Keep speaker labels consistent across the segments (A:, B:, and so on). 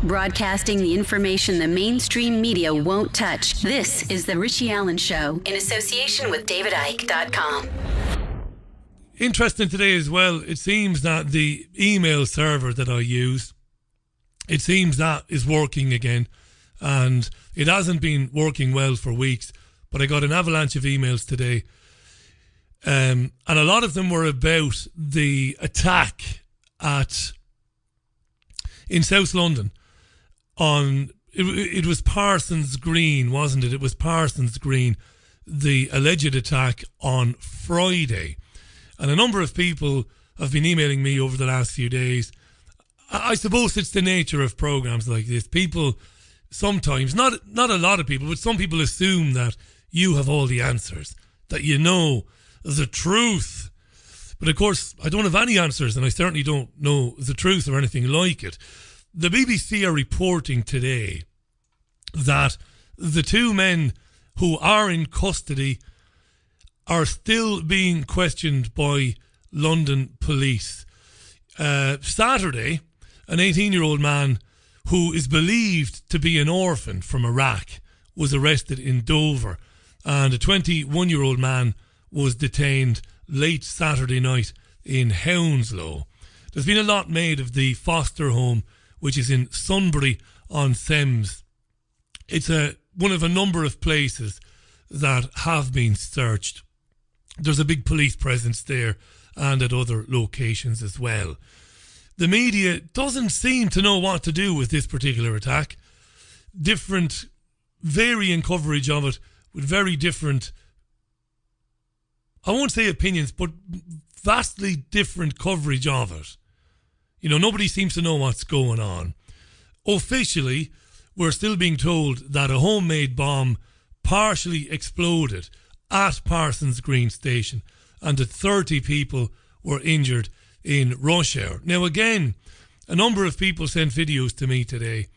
A: Broadcasting the information the mainstream media won't touch. This is The Richie Allen Show in association with DavidIke.com.
B: Interesting today as well, it seems that the email server that I use, it seems that is working again. And it hasn't been working well for weeks, but I got an avalanche of emails today. And a lot of them were about the attack in South London on, it was Parsons Green, wasn't it? It was Parsons Green, the alleged attack on Friday. And a number of people have been emailing me over the last few days. I suppose it's the nature of programs like this. People sometimes, not a lot of people, but some people assume that you have all the answers, that you know the truth. But of course, I don't have any answers, and I certainly don't know the truth or anything like it. The BBC are reporting today that the two men who are in custody are still being questioned by London police. Saturday, an 18-year-old man who is believed to be an orphan from Iraq was arrested in Dover, and a 21-year-old man was detained late Saturday night in Hounslow. There's been a lot made of the foster home, which is in Sunbury-on-Thames. It's one of a number of places that have been searched. There's a big police presence there and at other locations as well. The media doesn't seem to know what to do with this particular attack. Different, varying coverage of it with very different, I won't say opinions, but vastly different coverage of it. You know, nobody seems to know what's going on. Officially, we're still being told that a homemade bomb partially exploded at Parsons Green Station and that 30 people were injured in rush hour. Now again, a number of people sent videos to me today.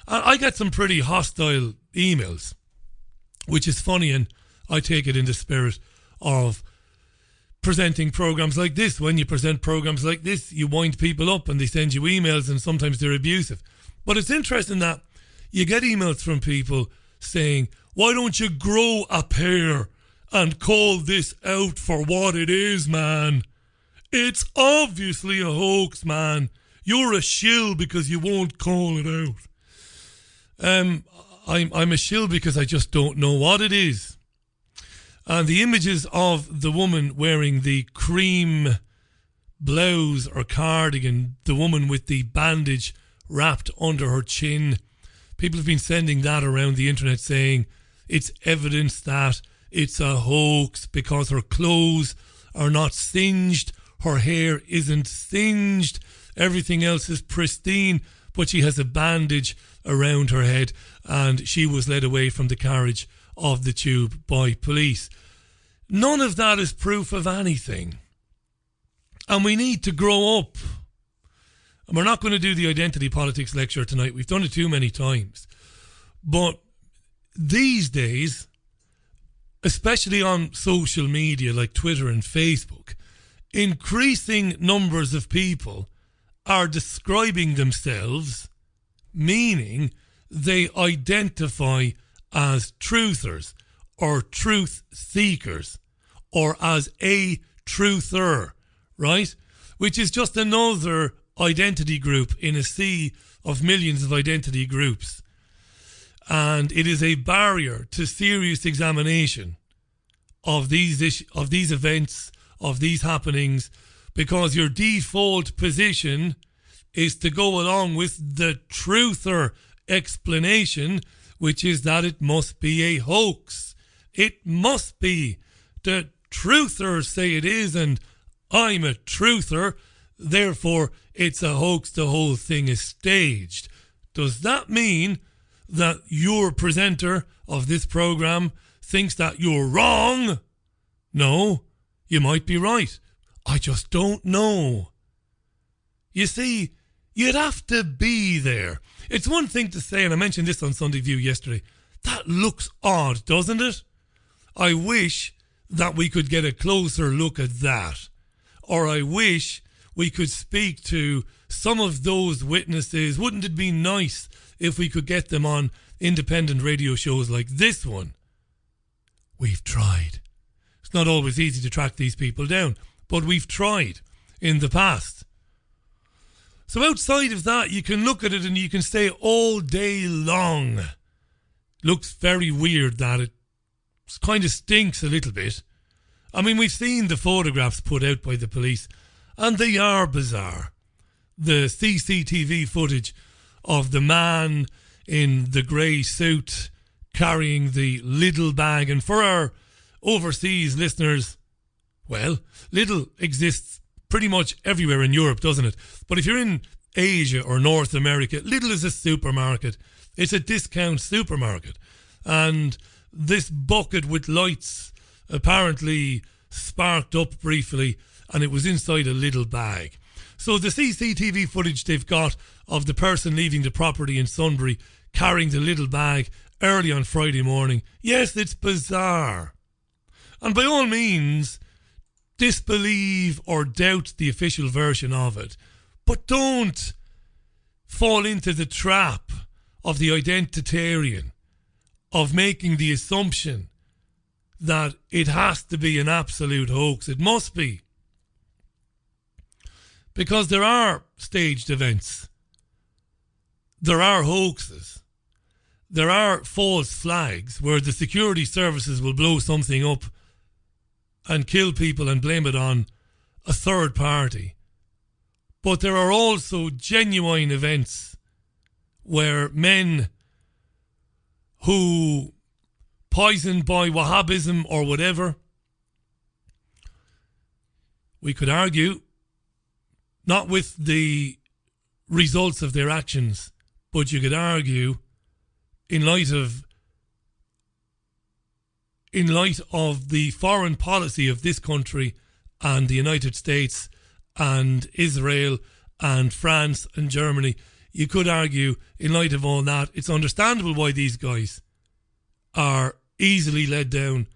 B: I got some pretty hostile emails, which is funny, and I take it in the spirit of presenting programs like this. When you present programs like this, you wind people up and they send you emails, and sometimes they're abusive. But it's interesting that you get emails from people saying, why don't you grow a pair and call this out for what it is, man? It's obviously a hoax, man. You're a shill because you won't call it out. I'm a shill because I just don't know what it is. And the images of the woman wearing the cream blouse or cardigan, the woman with the bandage wrapped under her chin, people have been sending that around the internet saying it's evidence that it's a hoax because her clothes are not singed, her hair isn't singed, everything else is pristine, but she has a bandage around her head and she was led away from the carriage of the tube by police. None of that is proof of anything. And we need to grow up. And we're not going to do the identity politics lecture tonight. We've done it too many times. But these days, especially on social media like Twitter and Facebook, increasing numbers of people are describing themselves, meaning they identify as truthers or truth seekers or as a truther, right? Which is just another identity group in a sea of millions of identity groups. And it is a barrier to serious examination of these events, of these happenings, because your default position is to go along with the truther explanation, which is that it must be a hoax. It must be. The truthers say it is, and I'm a truther, therefore it's a hoax, the whole thing is staged. Does that mean that your presenter of this program thinks that you're wrong? No, you might be right. I just don't know. You see, you'd have to be there. It's one thing to say, and I mentioned this on Sunday View yesterday, that looks odd, doesn't it? I wish that we could get a closer look at that. Or I wish we could speak to some of those witnesses. Wouldn't it be nice if we could get them on independent radio shows like this one? We've tried. It's not always easy to track these people down, but we've tried in the past. So outside of that, you can look at it and you can say all day long. Looks very weird that it kind of stinks a little bit. I mean, we've seen the photographs put out by the police, and they are bizarre. The CCTV footage of the man in the grey suit carrying the Lidl bag. And for our overseas listeners, well, Lidl exists pretty much everywhere in Europe, doesn't it? But if you're in Asia or North America, Lidl is a supermarket. It's a discount supermarket. And this bucket with lights apparently sparked up briefly, and it was inside a little bag. So the CCTV footage they've got of the person leaving the property in Sunbury carrying the little bag early on Friday morning, yes, it's bizarre. And by all means, disbelieve or doubt the official version of it, but don't fall into the trap of the identitarian, of making the assumption that it has to be an absolute hoax. It must be. Because there are staged events. There are hoaxes. There are false flags where the security services will blow something up and kill people and blame it on a third party. But there are also genuine events where men who, poisoned by Wahhabism or whatever, we could argue, not with the results of their actions, but you could argue in light of the foreign policy of this country and the United States and Israel and France and Germany, you could argue in light of all that, it's understandable why these guys are easily led down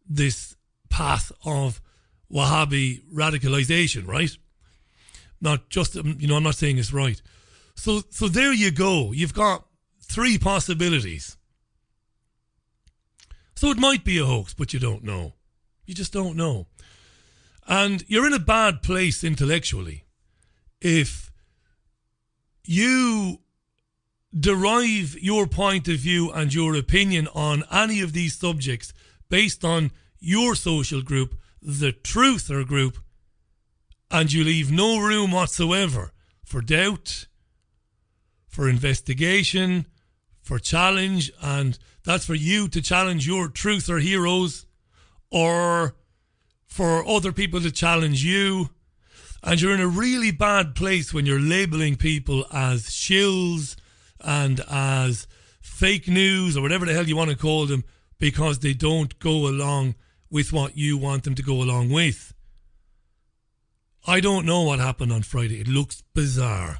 B: this path of Wahhabi radicalization, right? Not just, I'm not saying it's right. So there you go. You've got three possibilities. So it might be a hoax, but you don't know. You just don't know. And you're in a bad place intellectually if you derive your point of view and your opinion on any of these subjects based on your social group, the truther group, and you leave no room whatsoever for doubt, for investigation, for challenge, and that's for you to challenge your truther heroes or for other people to challenge you. And you're in a really bad place when you're labelling people as shills and as fake news or whatever the hell you want to call them because they don't go along with what you want them to go along with. I don't know what happened on Friday. It looks bizarre.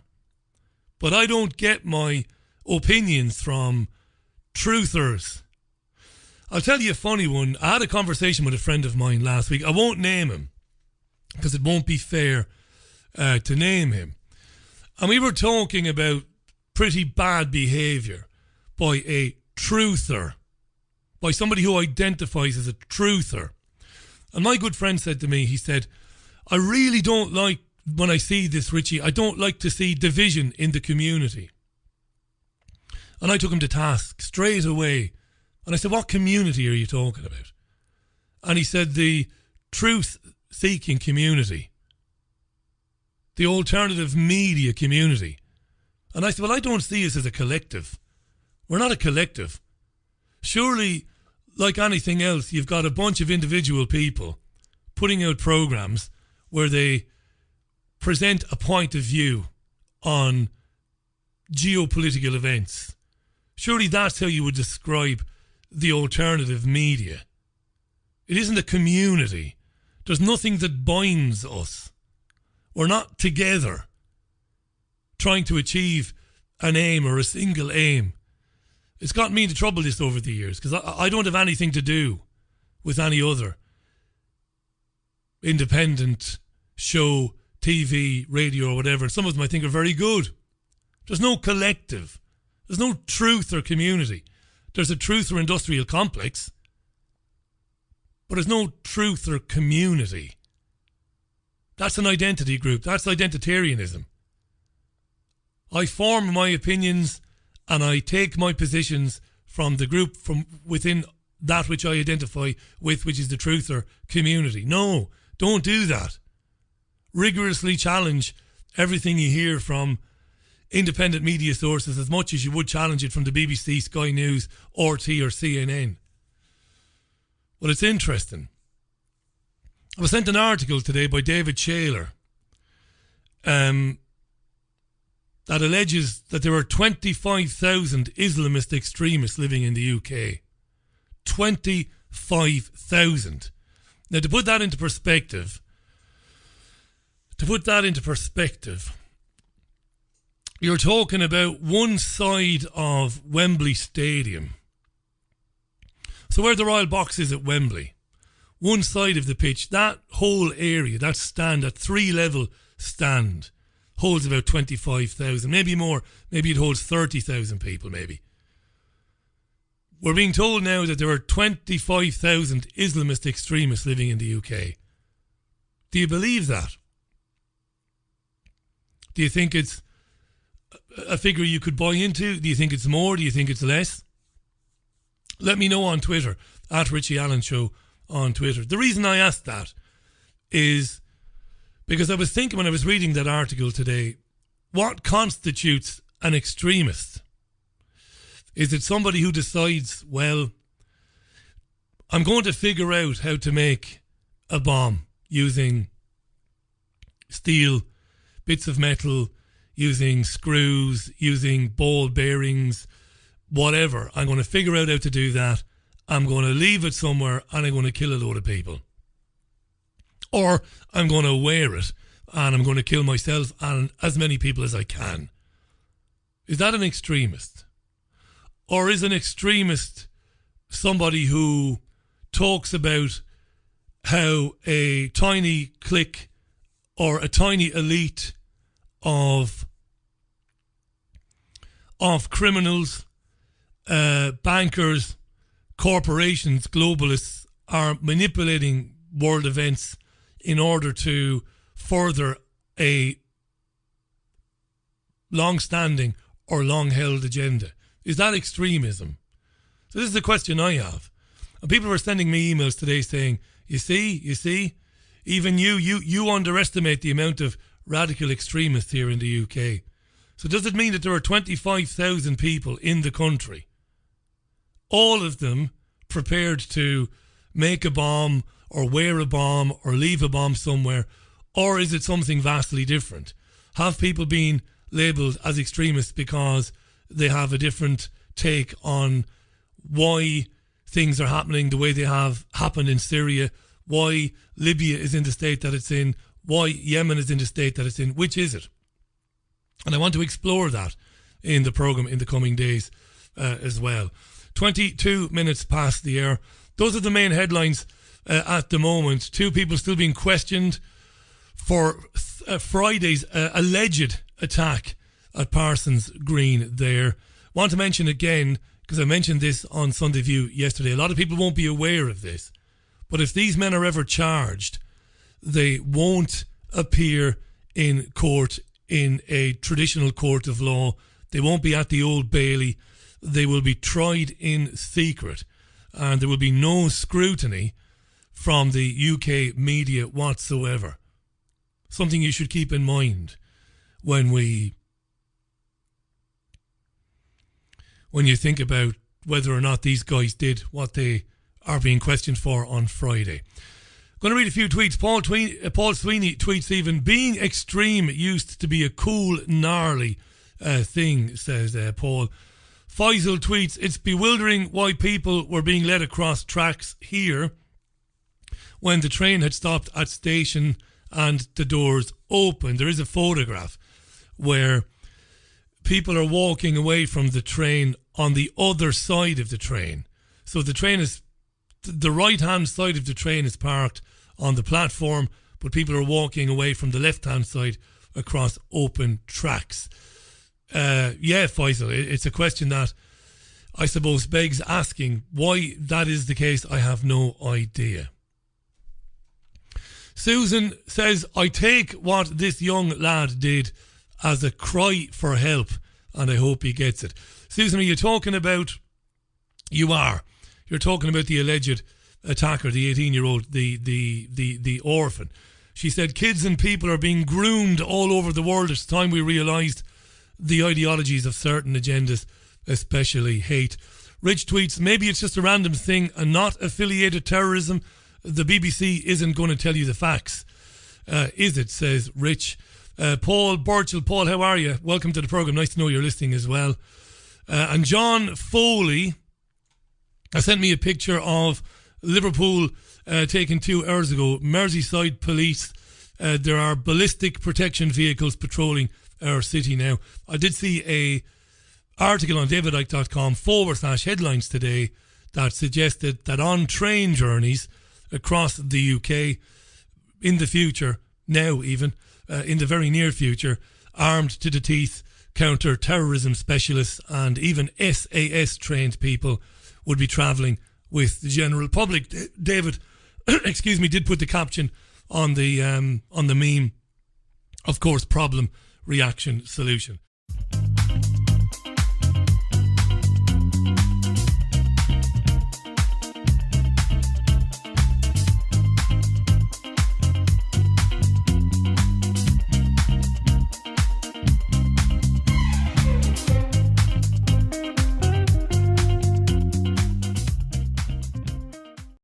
B: But I don't get my opinions from truthers. I'll tell you a funny one. I had a conversation with a friend of mine last week. I won't name him because it won't be fair to name him. And we were talking about pretty bad behaviour by a truther, by somebody who identifies as a truther. And my good friend said to me, he said, I really don't like, when I see this, Richie, I don't like to see division in the community. And I took him to task straight away. And I said, what community are you talking about? And he said, the truth-seeking community. The alternative media community. And I said, well, I don't see us as a collective. We're not a collective. Surely, like anything else, you've got a bunch of individual people putting out programs where they present a point of view on geopolitical events. Surely that's how you would describe the alternative media. It isn't a community. There's nothing that binds us. We're not together trying to achieve an aim or a single aim. It's gotten me into trouble this over the years because I don't have anything to do with any other independent show TV, radio or whatever. Some of them I think are very good. There's no collective. There's no truth or community. There's a truth or industrial complex, but there's no truth or community. That's an identity group. That's identitarianism. I form my opinions and I take my positions from the group from within that which I identify with, which is the truth or community. No, don't do that. Rigorously challenge everything you hear from independent media sources as much as you would challenge it from the BBC, Sky News, RT or CNN. Well, it's interesting. I was sent an article today by David Shaler that alleges that there are 25,000 Islamist extremists living in the UK. 25,000. Now, to put that into perspective, you're talking about one side of Wembley Stadium. So where the Royal Box is at Wembley, one side of the pitch, that whole area, that stand, that 3-level stand, holds about 25,000, maybe more. Maybe it holds 30,000 people, maybe. We're being told now that there are 25,000 Islamist extremists living in the UK. Do you believe that? Do you think it's a figure you could buy into? Do you think it's more? Do you think it's less? Let me know on Twitter, at @RichieAllenshow on Twitter. The reason I asked that is because I was thinking when I was reading that article today, what constitutes an extremist? Is it somebody who decides, well, I'm going to figure out how to make a bomb using steel, bits of metal, using screws, using ball bearings, whatever. I'm going to figure out how to do that. I'm going to leave it somewhere and I'm going to kill a load of people. Or I'm going to wear it and I'm going to kill myself and as many people as I can. Is that an extremist? Or is an extremist somebody who talks about how a tiny clique or a tiny elite of criminals, bankers, corporations, globalists are manipulating world events in order to further a long-standing or long-held agenda? Is that extremism? So this is the question I have. And people were sending me emails today saying, you see, even you underestimate the amount of radical extremists here in the UK. So does it mean that there are 25,000 people in the country, all of them prepared to make a bomb or wear a bomb or leave a bomb somewhere? Or is it something vastly different? Have people been labelled as extremists because they have a different take on why things are happening the way they have happened in Syria, why Libya is in the state that it's in, why Yemen is in the state that it's in? Which is it? And I want to explore that in the programme in the coming days as well. 22 minutes past the hour. Those are the main headlines at the moment. 2 people still being questioned for Friday's alleged attack at Parsons Green there. Want to mention again, because I mentioned this on Sunday View yesterday, a lot of people won't be aware of this, but if these men are ever charged, they won't appear in court in a traditional court of law. They won't be at the Old Bailey. They will be tried in secret, and there will be no scrutiny from the UK media whatsoever. Something you should keep in mind when you think about whether or not these guys did what they are being questioned for on Friday. Going to read a few tweets. Paul Sweeney tweets even, being extreme used to be a cool, gnarly thing, says Paul. Faisal tweets, it's bewildering why people were being led across tracks here when the train had stopped at station and the doors open. There is a photograph where people are walking away from the train on the other side of the train. So the right hand side of the train is parked on the platform, but people are walking away from the left-hand side across open tracks. Yeah, Faisal, it's a question that I suppose begs asking. Why that is the case, I have no idea. Susan says, I take what this young lad did as a cry for help, and I hope he gets it. Susan, are you talking about... You are. You're talking about the alleged attacker, the 18-year-old, the orphan. She said, kids and people are being groomed all over the world. It's time we realised the ideologies of certain agendas, especially hate. Rich tweets, maybe it's just a random thing and not affiliated terrorism. The BBC isn't going to tell you the facts. Is it, says Rich. Paul Burchell. Paul, how are you? Welcome to the programme. Nice to know you're listening as well. And John Foley sent me a picture of Liverpool taken 2 hours ago. Merseyside police. There are ballistic protection vehicles patrolling our city now. I did see a article on davidicke.com/headlines today that suggested that on train journeys across the UK in the future, now even, in the very near future, armed to the teeth counter-terrorism specialists and even SAS trained people would be travelling with the general public. David, excuse me, did put the caption on the meme, of course, problem, reaction, solution.